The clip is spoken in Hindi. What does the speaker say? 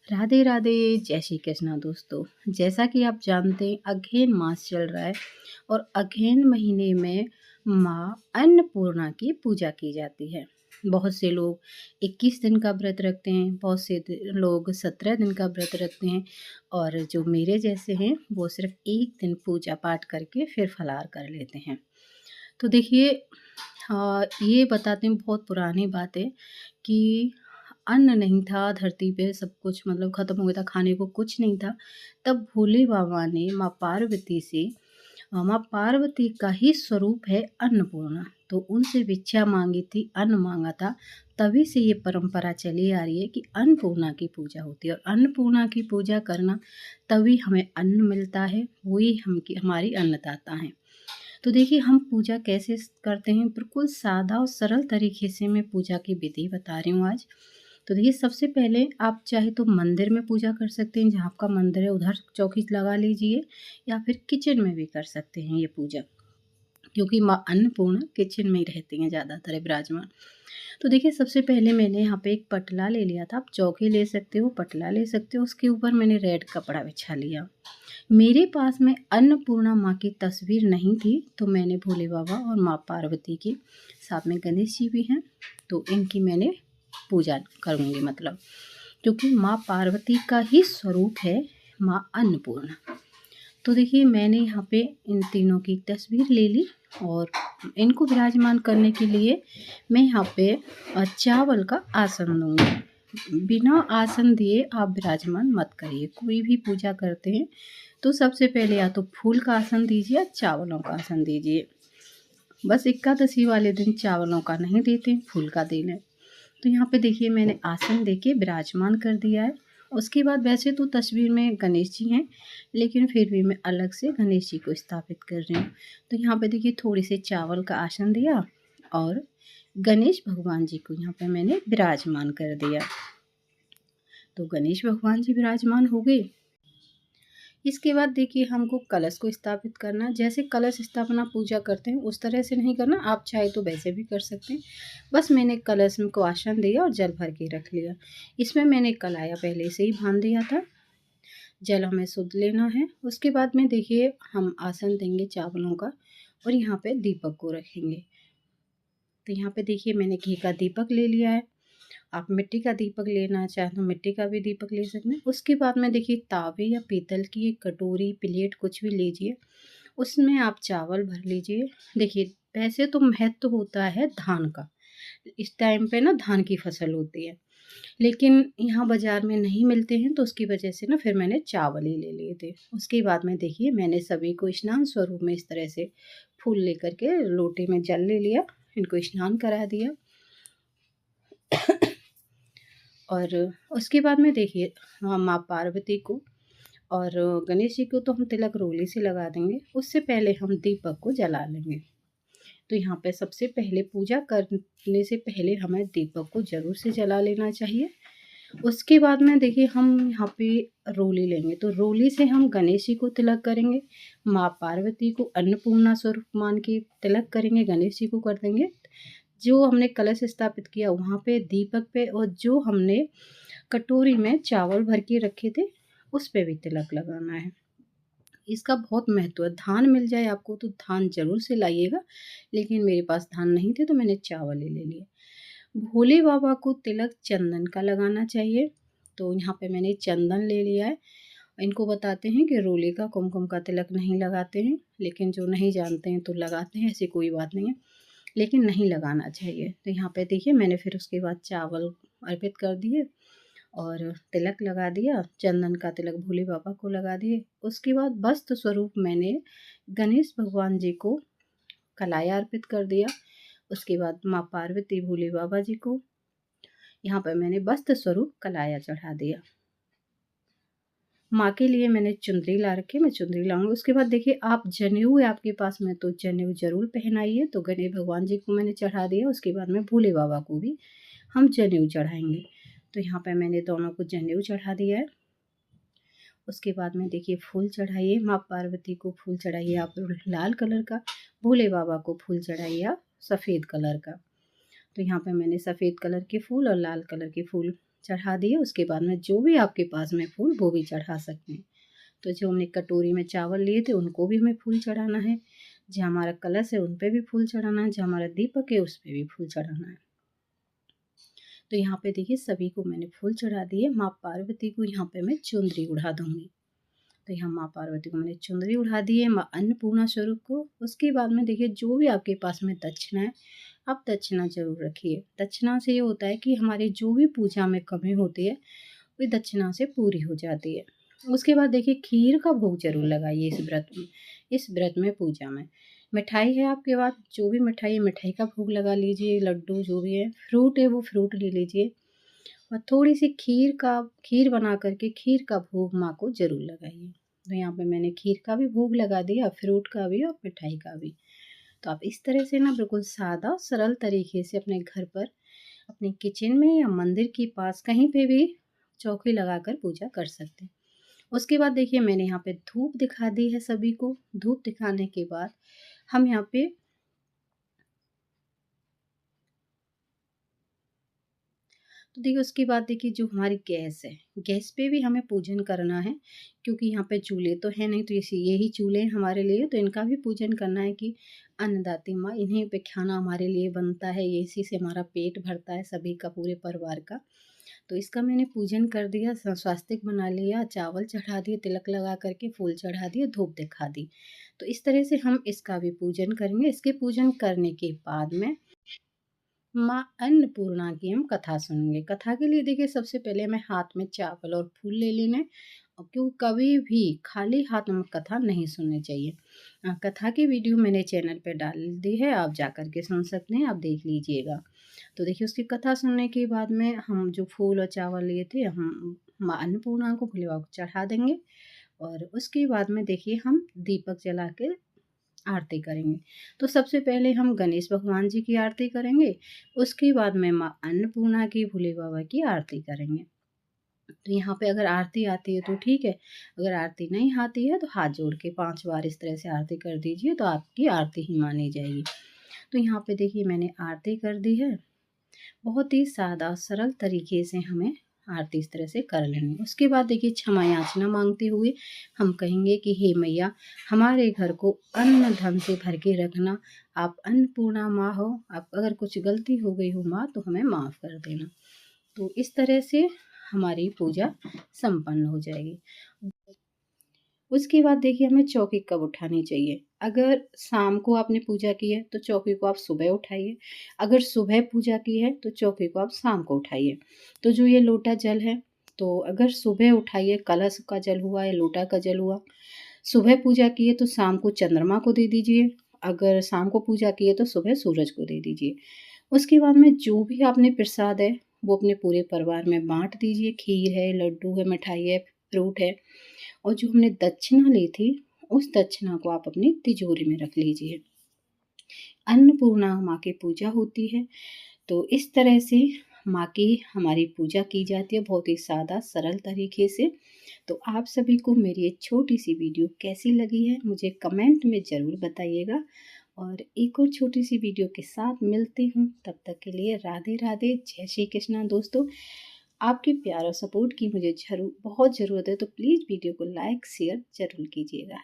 राधे राधे। जय श्री कृष्णा दोस्तों। जैसा कि आप जानते हैं अगेन मास चल रहा है और अगेन महीने में माँ अन्नपूर्णा की पूजा की जाती है। बहुत से लोग 21 दिन का व्रत रखते हैं, बहुत से लोग 17 दिन का व्रत रखते हैं और जो मेरे जैसे हैं वो सिर्फ एक दिन पूजा पाठ करके फिर फलाहार कर लेते हैं। तो देखिए, ये बताते हैं बहुत पुरानी बात है कि अन्न नहीं था धरती पे, सब कुछ मतलब ख़त्म हो गया था, खाने को कुछ नहीं था। तब भोले बाबा ने माँ पार्वती से माँ पार्वती का ही स्वरूप है अन्नपूर्णा, तो उनसे भिक्षा मांगी थी, अन्न मांगा था। तभी से ये परंपरा चली आ रही है कि अन्नपूर्णा की पूजा होती है और अन्नपूर्णा की पूजा करना तभी हमें अन्न मिलता है, वही हमारी अन्नदाता हैं। तो देखिए, हम पूजा कैसे करते हैं, बिल्कुल सादा और सरल तरीके से मैं पूजा की विधि बता रही हूँ आज। तो देखिए, सबसे पहले आप चाहे तो मंदिर में पूजा कर सकते हैं, जहाँ आपका मंदिर है उधर चौकी लगा लीजिए, या फिर किचन में भी कर सकते हैं ये पूजा, क्योंकि माँ अन्नपूर्णा किचन में ही रहती हैं ज़्यादातर विराजमान। तो देखिए, सबसे पहले मैंने यहाँ पे एक पटला ले लिया था, आप चौकी ले सकते हो, पटला ले सकते हो, उसके ऊपर मैंने रेड कपड़ा बिछा लिया। मेरे पास में अन्नपूर्णा माँ की तस्वीर नहीं थी, तो मैंने भोले बाबा और माँ पार्वती की, साथ में गणेश जी भी हैं, तो इनकी मैंने पूजा करूँगी, मतलब क्योंकि माँ पार्वती का ही स्वरूप है माँ अन्नपूर्णा। तो देखिए, मैंने यहाँ पे इन तीनों की तस्वीर ले ली और इनको विराजमान करने के लिए मैं यहाँ पे चावल का आसन दूँगी। बिना आसन दिए आप विराजमान मत करिए। कोई भी पूजा करते हैं तो सबसे पहले या तो फूल का आसन दीजिए या चावलों का आसन दीजिए। बस एकादशी वाले दिन चावलों का नहीं देते, फूल का दे लें। तो यहाँ पे देखिए, मैंने आसन देके विराजमान कर दिया है। उसके बाद वैसे तो तस्वीर में गणेश जी हैं, लेकिन फिर भी मैं अलग से गणेश जी को स्थापित कर रही हूँ। तो यहाँ पे देखिए, थोड़ी से चावल का आसन दिया और गणेश भगवान जी को यहाँ पे मैंने विराजमान कर दिया। तो गणेश भगवान जी विराजमान हो गए। इसके बाद देखिए, हमको कलश को स्थापित करना। जैसे कलश स्थापना पूजा करते हैं उस तरह से नहीं करना, आप चाहे तो वैसे भी कर सकते हैं। बस मैंने कलश को आसन दिया और जल भर के रख लिया। इसमें मैंने कलाया पहले से ही बांध दिया था। जल हमें शुद्ध लेना है। उसके बाद में देखिए, हम आसन देंगे चावलों का और यहाँ पे दीपक को रखेंगे। तो यहाँ पे देखिए, मैंने घी का दीपक ले लिया है। आप मिट्टी का दीपक लेना चाहें तो मिट्टी का भी दीपक ले सकते हैं। उसके बाद में देखिए, तावे या पीतल की एक कटोरी, प्लेट कुछ भी लीजिए, उसमें आप चावल भर लीजिए। देखिए, वैसे तो महत्व होता है धान का, इस टाइम पे ना धान की फसल होती है, लेकिन यहाँ बाज़ार में नहीं मिलते हैं, तो उसकी वजह से ना फिर मैंने चावल ही ले लिए थे। उसके बाद में देखिए, मैंने सभी को स्नान स्वरूप में इस तरह से फूल लेकर के लोटे में जल ले लिया, इनको स्नान करा दिया। और उसके बाद में देखिए, माँ पार्वती को और गणेश जी को तो हम तिलक रोली से लगा देंगे, उससे पहले हम दीपक को जला लेंगे। तो यहाँ पे सबसे पहले पूजा करने से पहले हमें दीपक को ज़रूर से जला लेना चाहिए। उसके बाद में देखिए, हम यहाँ पे रोली लेंगे, तो रोली से हम गणेश जी को तिलक करेंगे, माँ पार्वती को अन्नपूर्णा स्वरूप मान के तिलक करेंगे, गणेश जी को कर देंगे। जो हमने कलश स्थापित किया वहाँ पे दीपक पे, और जो हमने कटोरी में चावल भर के रखे थे उस पे भी तिलक लगाना है। इसका बहुत महत्व है। धान मिल जाए आपको तो धान ज़रूर से लाइएगा, लेकिन मेरे पास धान नहीं थे तो मैंने चावल ही ले लिए। भोले बाबा को तिलक चंदन का लगाना चाहिए, तो यहाँ पे मैंने चंदन ले लिया है। इनको बताते हैं कि रोले का कुमकुम का तिलक नहीं लगाते हैं, लेकिन जो नहीं जानते हैं तो लगाते हैं, ऐसी कोई बात नहीं है, लेकिन नहीं लगाना चाहिए। तो यहाँ पे देखिए, मैंने फिर उसके बाद चावल अर्पित कर दिए और तिलक लगा दिया, चंदन का तिलक भोले बाबा को लगा दिए। उसके बाद वस्त्र स्वरूप मैंने गणेश भगवान जी को कलाया अर्पित कर दिया। उसके बाद माँ पार्वती भोले बाबा जी को यहाँ पर मैंने वस्त्र स्वरूप कलाया चढ़ा दिया। माँ के लिए मैंने चुंदरी ला रखी, मैं चुंदरी लाऊंगी। उसके बाद देखिए, आप जनेऊ है आपके पास में तो जनेऊ जरूर पहनाइए। तो गणेश भगवान जी को मैंने चढ़ा दिया, उसके बाद में भोले बाबा को भी हम जनेऊ चढ़ाएंगे। तो यहाँ पे मैंने दोनों को जनेऊ चढ़ा दिया है। उसके बाद में देखिए, फूल चढ़ाइए, माँ पार्वती को फूल चढ़ाइए आप लाल कलर का, भोले बाबा को फूल चढ़ाइए आप सफ़ेद कलर का। तो यहाँ पे मैंने सफ़ेद कलर के फूल और लाल कलर के फूल चढ़ा दिए। उसके बाद में जो भी आपके पास में फूल वो भी चढ़ा सकते हैं। तो जो हमने कटोरी में चावल लिए थे उनको भी हमें फूल चढ़ाना है, जहाँ हमारा कलश है उन पे भी फूल चढ़ाना है, जहाँ हमारा दीपक है उस पे भी फूल चढ़ाना है। तो यहाँ पे देखिए सभी को मैंने फूल चढ़ा दिए। माँ पार्वती को यहाँ पे मैं चुंदरी उड़ा दूँगी। तो यहाँ माँ पार्वती को मैंने चुंदरी उड़ा दी है, माँ अन्नपूर्णा स्वरूप को। उसके बाद में देखिए जो भी आपके पास में दक्षिणा है, आप दक्षिणा ज़रूर रखिए। दक्षिणा से ये होता है कि हमारी जो भी पूजा में कमी होती है, वो दक्षिणा से पूरी हो जाती है। उसके बाद देखिए खीर का भोग ज़रूर लगाइए इस व्रत में पूजा में। मिठाई है आपके पास, जो भी मिठाई है मिठाई का भोग लगा लीजिए, लड्डू जो भी है, फ्रूट है वो फ्रूट ले लीजिए और थोड़ी सी खीर बना करके खीर का भोग माँ को ज़रूर लगाइए। तो यहाँ पे मैंने खीर का भी भोग लगा दिया, फ्रूट का भी और मिठाई का भी। तो आप इस तरह से ना बिल्कुल सादा सरल तरीके से अपने घर पर, अपने किचन में या मंदिर के पास कहीं पे भी चौकी लगाकर पूजा कर सकते हैं। उसके बाद देखिए मैंने यहाँ पे धूप दिखा दी है सभी को। धूप दिखाने के बाद हम यहाँ पे तो देखिए उसके बाद देखिए जो हमारी गैस है, गैस पे भी हमें पूजन करना है, क्योंकि यहाँ पे चूल्हे तो है नहीं, तो इसी यही चूल्हे हैं हमारे लिए, तो इनका भी पूजन करना है कि अन्नदाती माँ, इन्हीं पे खाना हमारे लिए बनता है, ये इसी से हमारा पेट भरता है सभी का, पूरे परिवार का। तो इसका मैंने पूजन कर दिया, स्वास्तिक बना लिया, चावल चढ़ा दिए, तिलक लगा करके फूल चढ़ा दिए, धूप दिखा दी। तो इस तरह से हम इसका भी पूजन करेंगे। इसके पूजन करने के बाद में माँ अन्नपूर्णा की हम कथा सुनेंगे। कथा के लिए देखिए सबसे पहले हमें हाथ में चावल और फूल ले लेने हैं, और क्यों कभी भी खाली हाथ में कथा नहीं सुननी चाहिए। कथा की वीडियो मैंने चैनल पे डाल दी है, आप जा कर के सुन सकते हैं, आप देख लीजिएगा। तो देखिए उसकी कथा सुनने के बाद में हम जो फूल और चावल लिए थे हम माँ अन्नपूर्णा को भोले बाबा को चढ़ा देंगे, और उसके बाद में देखिए हम दीपक जला के आरती करेंगे। तो सबसे पहले हम गणेश भगवान जी की आरती करेंगे, उसके बाद में माँ अन्नपूर्णा की, भोले बाबा की आरती करेंगे। तो यहाँ पे अगर आरती आती है तो ठीक है, अगर आरती नहीं आती है तो हाथ जोड़ के 5 बार इस तरह से आरती कर दीजिए, तो आपकी आरती ही मानी जाएगी। तो यहाँ पे देखिए मैंने आरती कर दी है। बहुत ही सादा सरल तरीके से हमें आरती इस तरह से कर लेनी है। उसके बाद देखिए क्षमा याचना मांगते हुए हम कहेंगे कि हे मैया, हमारे घर को अन्न धन से भर के रखना, आप अन्नपूर्णा माँ हो, आप अगर कुछ गलती हो गई हो माँ तो हमें माफ़ कर देना। तो इस तरह से हमारी पूजा संपन्न हो जाएगी। उसके बाद देखिए हमें चौकी कब उठानी चाहिए। अगर शाम को आपने पूजा की है तो चौकी को आप सुबह उठाइए, अगर सुबह पूजा की है तो चौकी को आप शाम को उठाइए। तो जो ये लोटा जल है, तो अगर सुबह उठाइए, कलश का जल हुआ या लोटा का जल हुआ, सुबह पूजा की है तो शाम को चंद्रमा को दे दीजिए, अगर शाम को पूजा की है तो सुबह सूरज को दे दीजिए। उसके बाद में जो भी आपने प्रसाद है वो अपने पूरे परिवार में बाँट दीजिए। खीर है, लड्डू है, मिठाई है, फ्रूट है, और जो हमने दक्षिणा ली थी उस दक्षिणा को आप अपनी तिजोरी में रख लीजिए। अन्नपूर्णा माँ की पूजा होती है, तो इस तरह से माँ की हमारी पूजा की जाती है, बहुत ही सादा सरल तरीके से। तो आप सभी को मेरी ये छोटी सी वीडियो कैसी लगी है मुझे कमेंट में ज़रूर बताइएगा, और एक और छोटी सी वीडियो के साथ मिलती हूँ। तब तक के लिए राधे राधे, जय श्री कृष्णा दोस्तों। आपके प्यार और सपोर्ट की मुझे बहुत ज़रूरत है, तो प्लीज़ वीडियो को लाइक शेयर ज़रूर कीजिएगा।